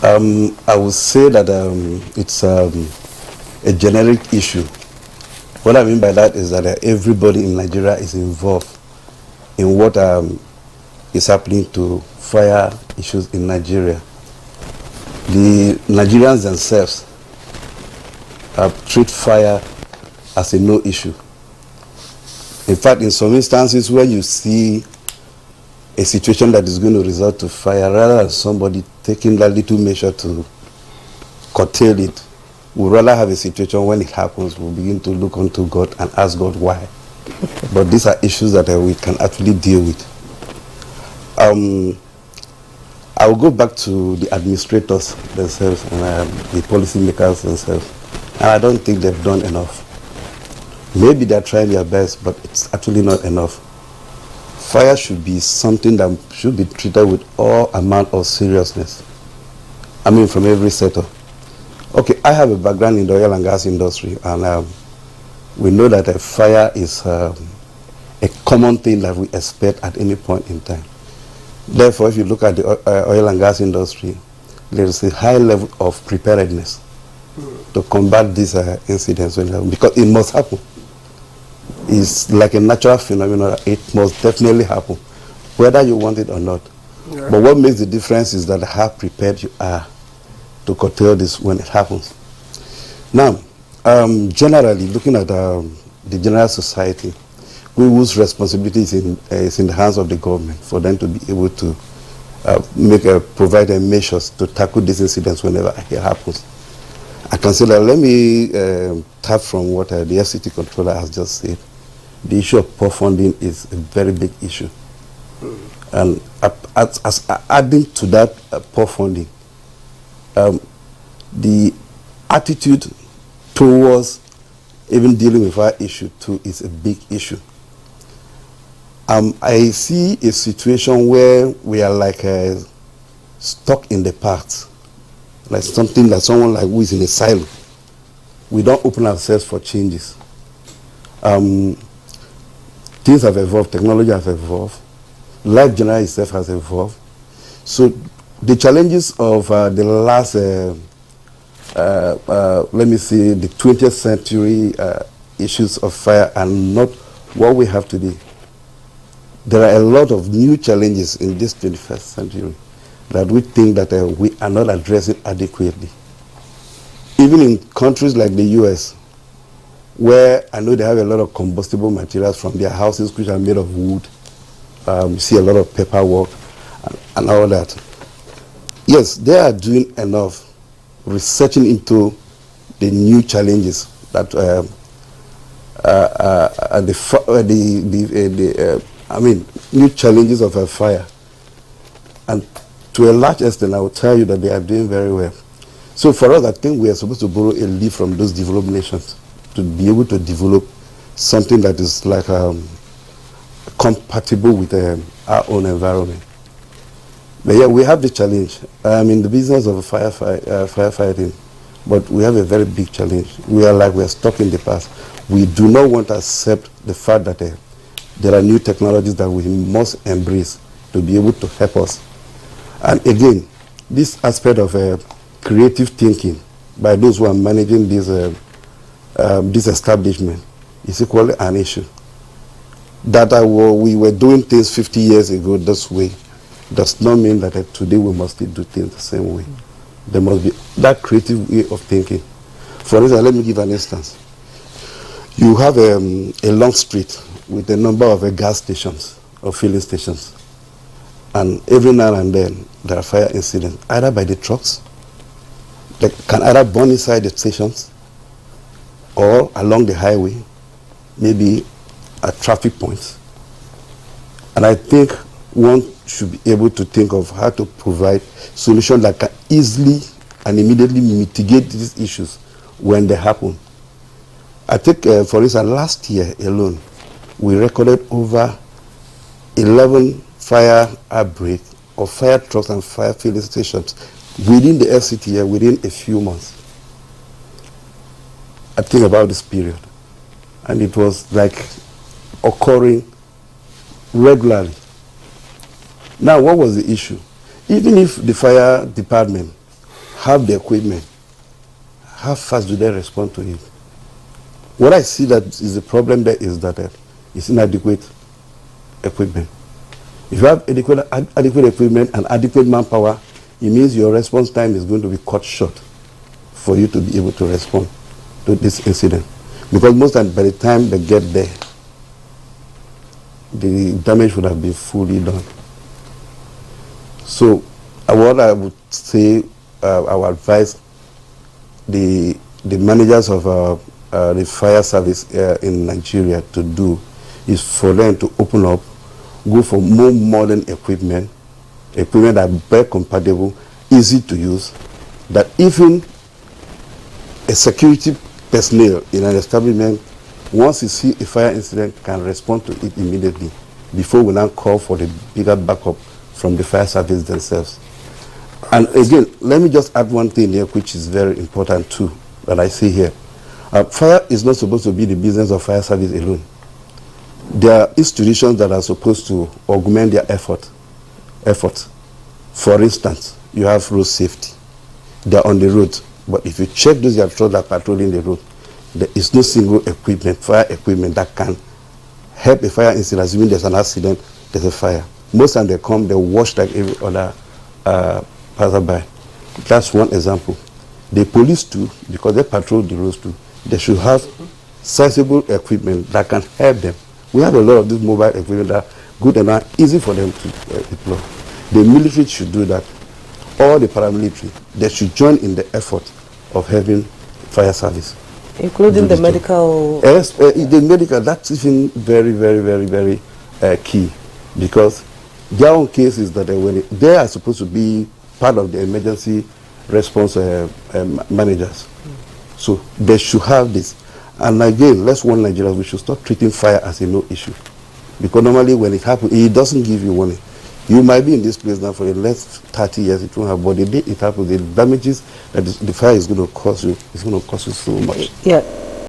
I would say that it's a generic issue. What I mean by that is that everybody in Nigeria is involved in what is happening to fire issues in Nigeria. The Nigerians themselves treat fire as a no issue. In fact, in some instances where you see a situation that is going to result to fire, rather than somebody taking that little measure to curtail it, we'd rather have a situation when it happens, we'll begin to look unto God and ask God why. But these are issues that we can actually deal with. I will go back to the administrators themselves and the policymakers themselves. And I don't think they've done enough. Maybe they're trying their best, but it's actually not enough. Fire should be something that should be treated with all amount of seriousness. I mean, from every sector. Okay, I have a background in the oil and gas industry, and we know that a fire is a common thing that we expect at any point in time. Therefore, if you look at the oil and gas industry, there is a high level of preparedness to combat these incidents because it must happen. It's like a natural phenomenon. It must definitely happen, whether you want it or not. Yeah. But what makes the difference is that how prepared you are to curtail this when it happens. Now, generally, looking at the general society, whose responsibility is in the hands of the government for them to be able to provide measures to tackle these incidents whenever it happens. I can say that, let me tap from what the FCT controller has just said. The issue of poor funding is a very big issue. And as adding to that poor funding, the attitude towards even dealing with our issue too is a big issue. I see a situation where we are like stuck in the past, like something like someone like who is in a silo. We don't open ourselves for changes. Things have evolved, technology has evolved, life generally itself has evolved. So the challenges of the last, let me see, the 20th century issues of fire are not what we have today. There are a lot of new challenges in this 21st century that we think that we are not addressing adequately. Even in countries like the US, where I know they have a lot of combustible materials from their houses which are made of wood. You see a lot of paperwork and all that. Yes, they are doing enough researching into the new challenges that new challenges of a fire. And to a large extent, I will tell you that they are doing very well. So for us, I think we are supposed to borrow a leaf from those developed nations to be able to develop something that is like compatible with our own environment. But yeah, we have the challenge. I'm in the business of firefighting, but we have a very big challenge. We are stuck in the past. We do not want to accept the fact that there are new technologies that we must embrace to be able to help us. And again, this aspect of creative thinking by those who are managing this establishment is equally an issue. That we were doing things 50 years ago this way does not mean that today we must still do things the same way. There must be that creative way of thinking. For instance, let me give an instance. You have a long street with a number of gas stations or filling stations. And every now and then there are fire incidents, either by the trucks, they can either burn inside the stations or along the highway, maybe at traffic points. And I think one should be able to think of how to provide solutions that can easily and immediately mitigate these issues when they happen. I think, for instance, last year alone, we recorded over 11 fire outbreaks of fire trucks and fire filling stations within the FCT within a few months. I think about this period. And it was like occurring regularly. Now, what was the issue? Even if the fire department have the equipment, how fast do they respond to it? What I see that is the problem there is that it's inadequate equipment. If you have adequate equipment and adequate manpower, it means your response time is going to be cut short for you to be able to respond to this incident. Because most times, by the time they get there, the damage would have been fully done. So, what I would say, I would advise the managers of the fire service in Nigeria to do is for them to open up, go for more modern equipment that are very compatible, easy to use, that even a security personnel in an establishment, once you see a fire incident, can respond to it immediately before we now call for the bigger backup from the fire service themselves. And again, let me just add one thing here, which is very important too, that I see here. Fire is not supposed to be the business of fire service alone. There are institutions that are supposed to augment their effort. For instance, you have road safety. They're on the road. But if you check those that are patrolling the road, there is no single fire equipment that can help a fire incident. Assuming there's an accident, there's a fire. Most times they come, they wash like every other passerby. That's one example. The police too, because they patrol the roads too, they should have sizable equipment that can help them. We have a lot of this mobile equipment that are good and are easy for them to deploy. The military should do that. All the paramilitary, they should join in the effort of having fire service. Including the medical? Yes, the medical, that's even very, very, very, very key. Because their own case is that they are supposed to be part of the emergency response managers. So they should have this. And again, let's warn Nigerians, we should stop treating fire as a no issue. Because normally when it happens, it doesn't give you warning. You might be in this place now for the next 30 years, it won't have, but the day it happens, the damages that the fire is going to cause you, is going to cost you so much. Yeah.